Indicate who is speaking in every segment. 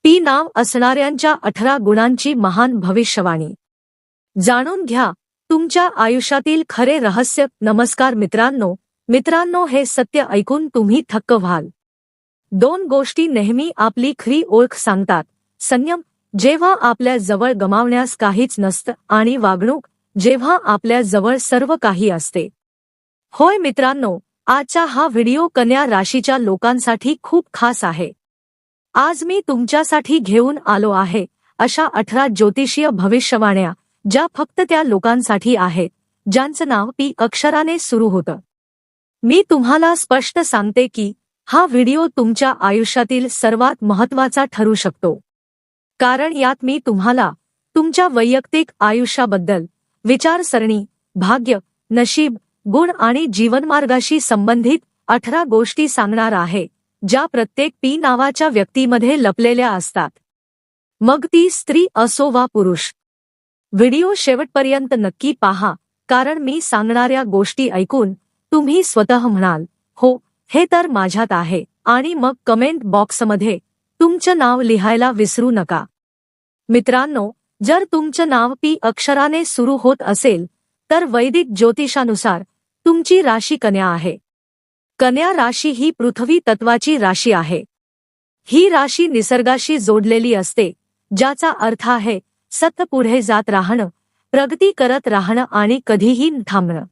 Speaker 1: P नाव असणाऱ्यांच्या 18 गुणांची महान भविष्यवाणी जाणून घ्या तुमच्या आयुष्यातील खरे रहस्य। नमस्कार मित्रांनो, हे सत्य ऐकून तुम्ही थक्क व्हाल। 2 गोष्टी नेहमी आपली खरी ओळख सांगतात। संयम, जेव्हा आपल्या जवळ गमावण्यास काहीच नसतं, आणि वागणूक, जेव्हा आपल्या जवळ सर्व काही असते। होय मित्रांनो, आजचा हा व्हिडिओ कन्या राशीच्या लोकांसाठी खूप खास आहे। आज मी तुमच्यासाठी घेऊन आलो आहे अशा 18 ज्योतिषीय भविष्यवाण्या, ज्या फक्त त्या लोकांसाठी आहेत ज्यांचं नाव पी अक्षराने सुरू होतं। मी तुम्हाला स्पष्ट सांगते की हा व्हिडिओ तुमच्या आयुष्यातील सर्वात महत्त्वाचा ठरू शकतो, कारण यात मी तुम्हाला तुमच्या वैयक्तिक आयुष्याबद्दल, विचारसरणी, भाग्य, नशीब, गुण आणि जीवनमार्गाशी संबंधित 18 गोष्टी सांगणार आहे, ज्या प्रत्येक पी नावाच्या व्यक्तीमध्ये लपलेल्या असतात, मग ती स्त्री असो वा पुरुष। व्हिडिओ शेवटपर्यंत नक्की पहा, कारण मी सांगणाऱ्या गोष्टी ऐकून तुम्ही स्वतः म्हणाल, हो, हे तर माझ्यात आहे, आणि मग कमेंट बॉक्समध्ये तुमचं नाव लिहायला विसरू नका। मित्रांनो, जर तुमचं नाव पी अक्षराने सुरू होत असेल तर वैदिक ज्योतिषानुसार तुमची राशी कन्या आहे। कन्या राशी ही पृथ्वी तत्वाची राशी आहे। ही राशी निसर्गाशी जोडलेली असते, ज्याचा अर्थ आहे सतत पुढे जात राहणं, प्रगती करत राहणं आणि कधीही न थांबणं।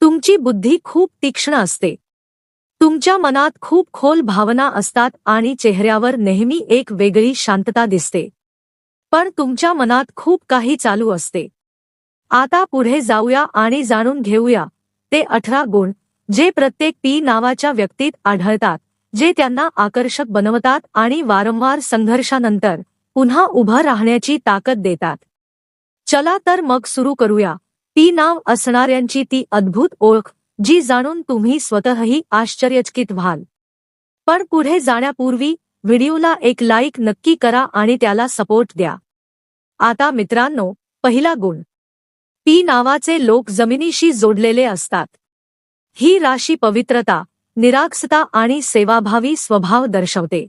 Speaker 1: तुमची बुद्धी खूप तीक्ष्ण असते, तुमच्या मनात खूप खोल भावना असतात आणि चेहऱ्यावर नेहमी एक वेगळी शांतता दिसते, पण तुमच्या मनात खूप काही चालू असते। आता पुढे जाऊया आणि जाणून घेऊया ते 18 गुण, जे प्रत्येक पी नावाच्या व्यक्तीत आढळतात, जे त्यांना आकर्षक बनवतात आणि वारंवार संघर्षानंतर पुन्हा उभं राहण्याची ताकद देतात। चला तर मग सुरू करूया पी नाव असणाऱ्यांची ती अद्भुत ओळख, जी जाणून तुम्ही स्वतःही आश्चर्यचकित व्हाल। पण पुढे जाण्यापूर्वी व्हिडिओला एक लाईक नक्की करा आणि त्याला सपोर्ट द्या। आता मित्रांनो, पहिला गुण, पी नावाचे लोक जमिनीशी जोडलेले असतात। ही राशी पवित्रता, निरागसता आणि सेवाभावी स्वभाव दर्शवते।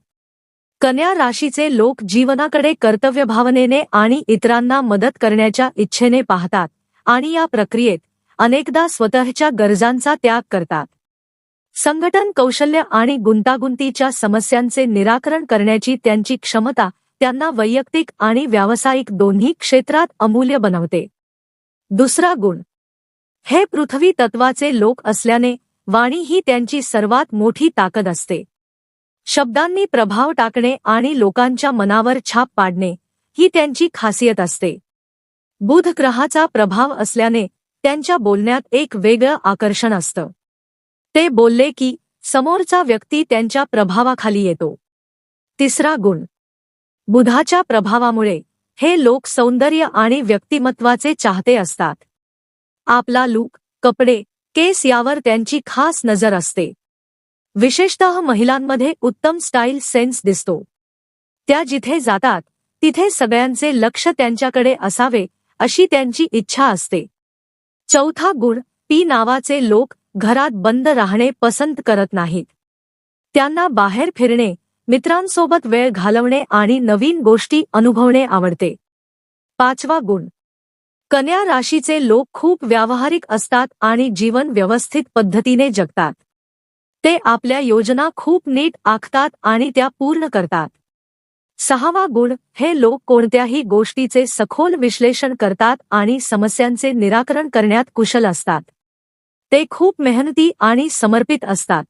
Speaker 1: कन्या राशीचे लोक जीवनाकडे कर्तव्यभावनेने आणि इतरांना मदत करण्याच्या इच्छेने पाहतात, आणि या प्रक्रियेत अनेकदा स्वतःच्या गरजांचा त्याग करतात। संघटन कौशल्य आणि गुंतागुंतीच्या समस्यांचे निराकरण करण्याची त्यांची क्षमता त्यांना वैयक्तिक आणि व्यावसायिक दोन्ही क्षेत्रात अमूल्य बनवते। दुसरा गुण, हे पृथ्वी तत्वाचे लोक असल्याने वाणी ही त्यांची सर्वात मोठी ताकद असते। शब्दांनी प्रभाव टाकणे आणि लोकांच्या मनावर छाप पाडणे ही त्यांची खासियत असते। बुध ग्रहाचा प्रभाव असल्याने त्यांच्या बोलण्यात एक वेगळं आकर्षण असतं। ते बोलले की समोरचा व्यक्ती त्यांच्या प्रभावाखाली येतो। तिसरा गुण, बुधाच्या प्रभावामुळे हे लोक सौंदर्य आणि व्यक्तिमत्वाचे चाहते असतात। आपला लूक, कपडे, केस यावर त्यांची खास नजर असते। विशेषतः महिलांमध्ये उत्तम स्टाईल सेन्स दिसतो। त्या जिथे जातात तिथे सगळ्यांचे लक्ष त्यांच्याकडे असावे अशी त्यांची इच्छा असते। चौथा गुण, पी नावाचे लोक घरात बंद राहणे पसंत करत नाहीत। त्यांना बाहेर फिरणे, मित्रांसोबत वेळ घालवणे आणि नवीन गोष्टी अनुभवणे आवडते। पाचवा गुण, कन्या राशीचे लोक खूप व्यावहारिक असतात आणि जीवन व्यवस्थित पद्धतीने जगतात। ते आपल्या योजना खूप नीट आखतात आणि त्या पूर्ण करतात। सहावा गुण, हे लोक कोणत्याही गोष्टीचे सखोल विश्लेषण करतात आणि समस्यांचे निराकरण करण्यात कुशल असतात। ते खूप मेहनती आणि समर्पित असतात।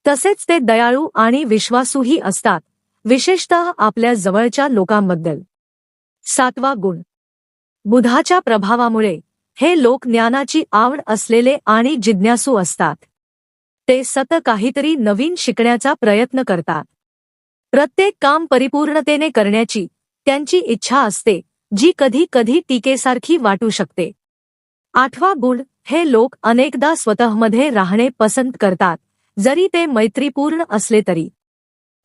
Speaker 1: तसेच ते दयाळू आणि विश्वासूही असतात, विशेषतः आपल्या जवळच्या लोकांबद्दल। सातवा गुण, बुधाच्या प्रभावामुळे हे लोक ज्ञानाची आवड असलेले आणि जिज्ञासू असतात। ते सतत काहीतरी नवीन शिकण्याचा प्रयत्न करतात। प्रत्येक काम परिपूर्णतेने करण्याची त्यांची इच्छा असते, जी कधी कधी टीकेसारखी वाटू शकते। आठवा गुण, हे लोक अनेकदा स्वतःमध्ये राहणे पसंत करतात, जरी ते मैत्रीपूर्ण असले तरी।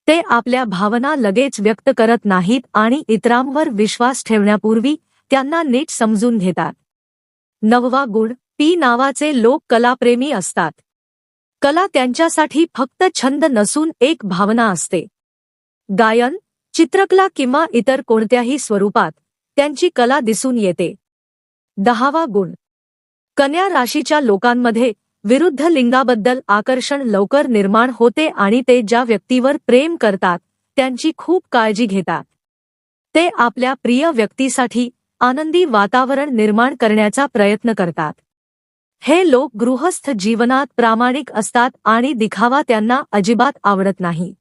Speaker 1: ते आपल्या भावना लगेच व्यक्त करत नाहीत आणि इतरांवर विश्वास ठेवण्यापूर्वी त्यांना नीट समजून घेतात। नववा गुण, पी नावाचे लोक कलाप्रेमी असतात। कला त्यांच्यासाठी फक्त छंद नसून एक भावना असते। गायन, चित्रकला किंवा इतर कोणत्याही स्वरूपात त्यांची कला दिसून येते. 10वा गुण. कन्या राशीच्या लोकांमध्ये विरुद्ध लिंगाबद्दल आकर्षण लवकर निर्माण होते आणि ते ज्या व्यक्तीवर प्रेम करतात त्यांची खूप काळजी घेतात. ते आपल्या प्रिय व्यक्तीसाठी आनंदी वातावरण निर्माण करण्याचा प्रयत्न करतात. हे लोक गृहस्थ जीवनात प्रामाणिक असतात आणि दिखावा त्यांना अजिबात आवडत नाही.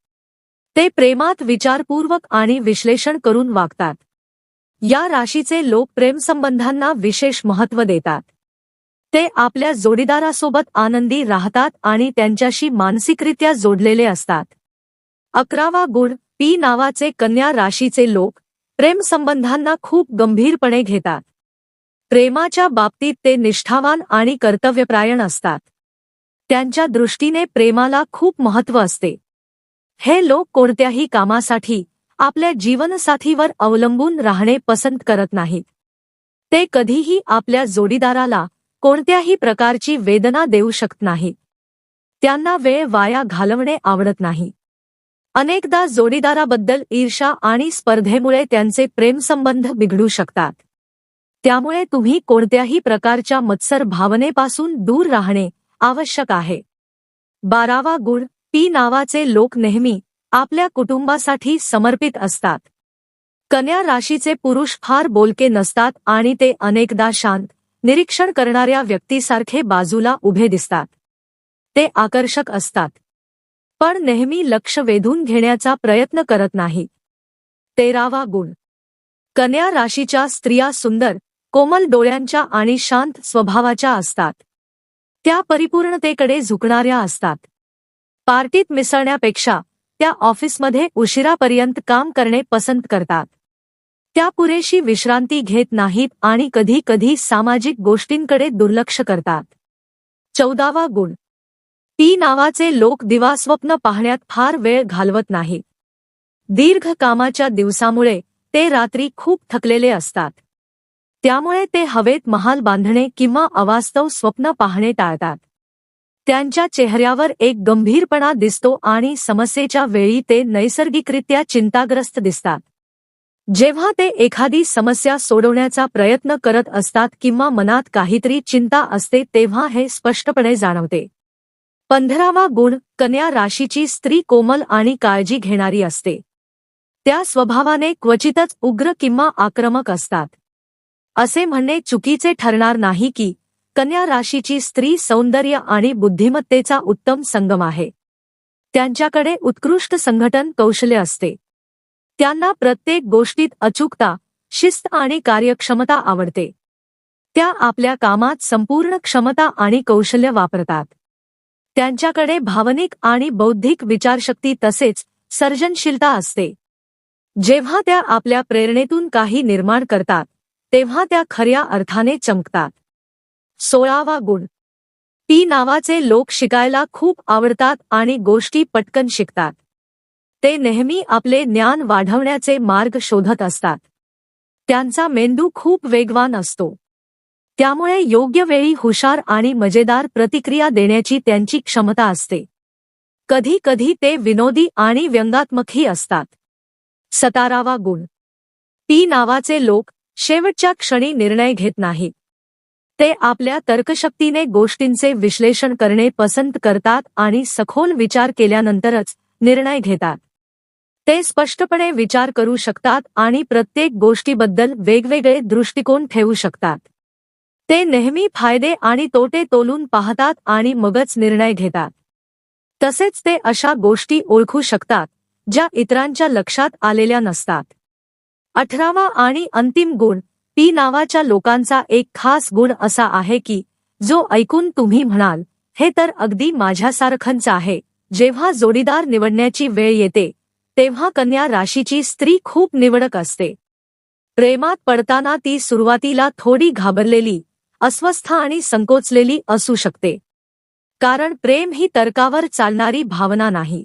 Speaker 1: ते प्रेमात विचारपूर्वक आणि विश्लेषण करून वागतात. या राशीचे लोक प्रेमसंबंधांना विशेष महत्त्व देतात. ते आपल्या जोडीदारासोबत आनंदी राहतात आणि त्यांच्याशी मानसिकरित्या जोडलेले असतात. 11वा गुण. पी नावाचे कन्या राशीचे लोक प्रेमसंबंधांना खूप गंभीरपणे घेतात. प्रेमाच्या बाबतीत ते निष्ठावान आणि कर्तव्यपरायण असतात. त्यांच्या दृष्टीने प्रेमाला खूप महत्त्व असते. हे लोक कोणत्याही कामासाठी आपल्या जीवनसाथीवर अवलंबून राहणे पसंत करत नाहीत. ते कधीही आपल्या जोडीदाराला कोणत्याही प्रकारची वेदना देऊ शकत नाहीत. त्यांना वेळ वाया घालवणे आवडत नाही. अनेकदा जोडीदाराबद्दल ईर्ष्या आणि स्पर्धेमुळे त्यांचे प्रेमसंबंध बिघडू शकतात. त्यामुळे तुम्ही कोणत्याही प्रकारच्या मत्सर भावनेपासून दूर राहणे आवश्यक आहे. 12वा गुण. पी नावाचे लोक नेहमी आपल्या कुटुंबासाठी समर्पित असतात. कन्या राशीचे पुरुष फार बोलके नसतात आणि ते अनेकदा शांत, निरीक्षण करणाऱ्या व्यक्तीसारखे बाजूला उभे दिसतात. ते आकर्षक असतात, पण नेहमी लक्ष वेधून घेण्याचा प्रयत्न करत नाहीत. 13वा गुण. कन्या राशीच्या स्त्रिया सुंदर, कोमल डोळ्यांच्या आणि शांत स्वभावाच्या असतात. त्या परिपूर्णतेकडे झुकणाऱ्या असतात. पार्टीत मिसळण्यापेक्षा त्या ऑफिसमध्ये उशिरापर्यंत काम करणे पसंत करतात. त्या पुरेशी विश्रांती घेत नाहीत आणि कधी कधी सामाजिक गोष्टींकडे दुर्लक्ष करतात. 14वा गुण. पी नावाचे लोक दिवास्वप्न पाहण्यात फार वेळ घालवत नाहीत. दीर्घ कामाच्या दिवसामुळे ते रात्री खूप थकलेले असतात. त्यामुळे ते हवेत महाल बांधणे किंवा अवास्तव स्वप्न पाहणे टाळतात. त्यांच्या चेहऱ्यावर एक गंभीरपणा दिसतो आणि समस्येच्या वेळी ते नैसर्गिकरित्या चिंताग्रस्त दिसतात. जेव्हा ते एखादी समस्या सोडवण्याचा प्रयत्न करत असतात किंवा मनात काहीतरी चिंता असते तेव्हा हे स्पष्टपणे जाणवते. 15वा गुण. कन्या राशीची स्त्री कोमल आणि काळजी घेणारी असते. त्या स्वभावाने क्वचितच उग्र किंवा आक्रमक असतात. असे म्हणणे चुकीचे ठरणार नाही की कन्या राशीची स्त्री सौंदर्य आणि बुद्धिमत्तेचा उत्तम संगम आहे. त्यांच्याकडे उत्कृष्ट संघटन कौशल्य असते. त्यांना प्रत्येक गोष्टीत अचूकता, शिस्त आणि कार्यक्षमता आवडते. त्या आपल्या कामात संपूर्ण क्षमता आणि कौशल्य वापरतात. त्यांच्याकडे भावनिक आणि बौद्धिक विचारशक्ती तसेच सर्जनशीलता असते. जेव्हा त्या आपल्या प्रेरणेतून काही निर्माण करतात तेव्हा त्या खऱ्या अर्थाने चमकतात. 16वा गुण. पी नावाचे लोक शिकायला खूप आवडतात आणि गोष्टी पटकन शिकतात. ते नेहमी आपले ज्ञान वाढवण्याचे मार्ग शोधत असतात. त्यांचा मेंदू खूप वेगवान असतो. त्यामुळे योग्य वेळी हुशार आणि मजेदार प्रतिक्रिया देण्याची त्यांची क्षमता असते. कधी कधी ते विनोदी आणि व्यंगात्मकही असतात. 17वा गुण. पी नावाचे लोक शेवटच्या क्षणी निर्णय घेत नाहीत. ते आपल्या तर्कशक्तीने गोष्टींचे विश्लेषण करणे पसंत करतात आणि सखोल विचार केल्यानंतरच निर्णय घेतात. ते स्पष्टपणे विचार करू शकतात आणि प्रत्येक गोष्टीबद्दल वेगवेगळे दृष्टिकोन ठेवू शकतात. ते नेहमी फायदे आणि तोटे तोलून पाहतात आणि मगच निर्णय घेतात. तसेच ते अशा गोष्टी ओळखू शकतात ज्या इतरांच्या लक्षात आलेल्या नसतात. 18वा आणि अंतिम गुण. पी नावाच्या लोकांचा एक खास गुण असा आहे की जो ऐकून तुम्ही म्हणाल, हे तर अगदी माझ्यासारखंच आहे. जेव्हा जोडीदार निवडण्याची वेळ येते तेव्हा कन्या राशीची स्त्री खूप निवडक असते. प्रेमात पडताना ती सुरुवातीला थोडी घाबरलेली, अस्वस्थ आणि संकोचलेली असू शकते. कारण प्रेम ही तर्कावर चालणारी भावना नाही.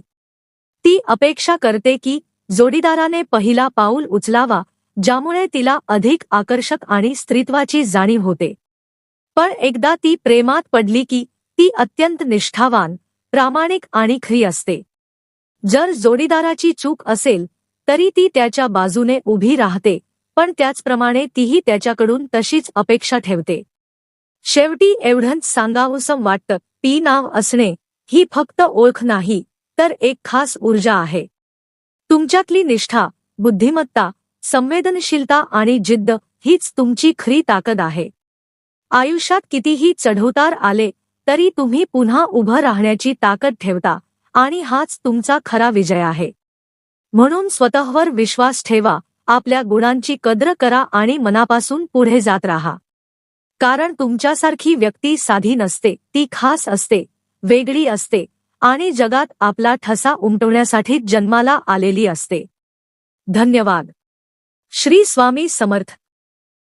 Speaker 1: ती अपेक्षा करते की जोडीदाराने पहिला पाऊल उचलावा, ज्यामुळे तिला अधिक आकर्षक आणि स्त्रीत्वाची जाणीव होते. पण एकदा ती प्रेमात पडली की ती अत्यंत निष्ठावान, प्रामाणिक आणि खरी असते. जर जोडीदाराची चूक असेल तरी ती त्याच्या बाजूने उभी राहते, पण त्याचप्रमाणे तीही त्याच्याकडून तशीच अपेक्षा ठेवते. शेवटी एवढंच सांगावंसं वाटतं, ती नाव असणे ही फक्त ओळख नाही, तर एक खास ऊर्जा आहे. तुमच्यातली निष्ठा, बुद्धिमत्ता, संवेदनशीलता आणि जिद्द हीच तुमची खरी ताकद आहे. आयुष्यात कितीही चढउतार आले तरी तुम्ही पुन्हा उभं राहण्याची ताकद ठेवता, आणि हाच तुमचा खरा विजय आहे. म्हणून स्वतःवर विश्वास ठेवा, आपल्या गुणांची कद्र करा आणि मनापासून पुढे जात राहा. कारण तुमच्यासारखी व्यक्ती साधी नसते, ती खास असते, वेगळी असते आणि जगात आपला ठसा उमटवण्यासाठी जन्माला आलेली असते. धन्यवाद. श्री स्वामी समर्थ.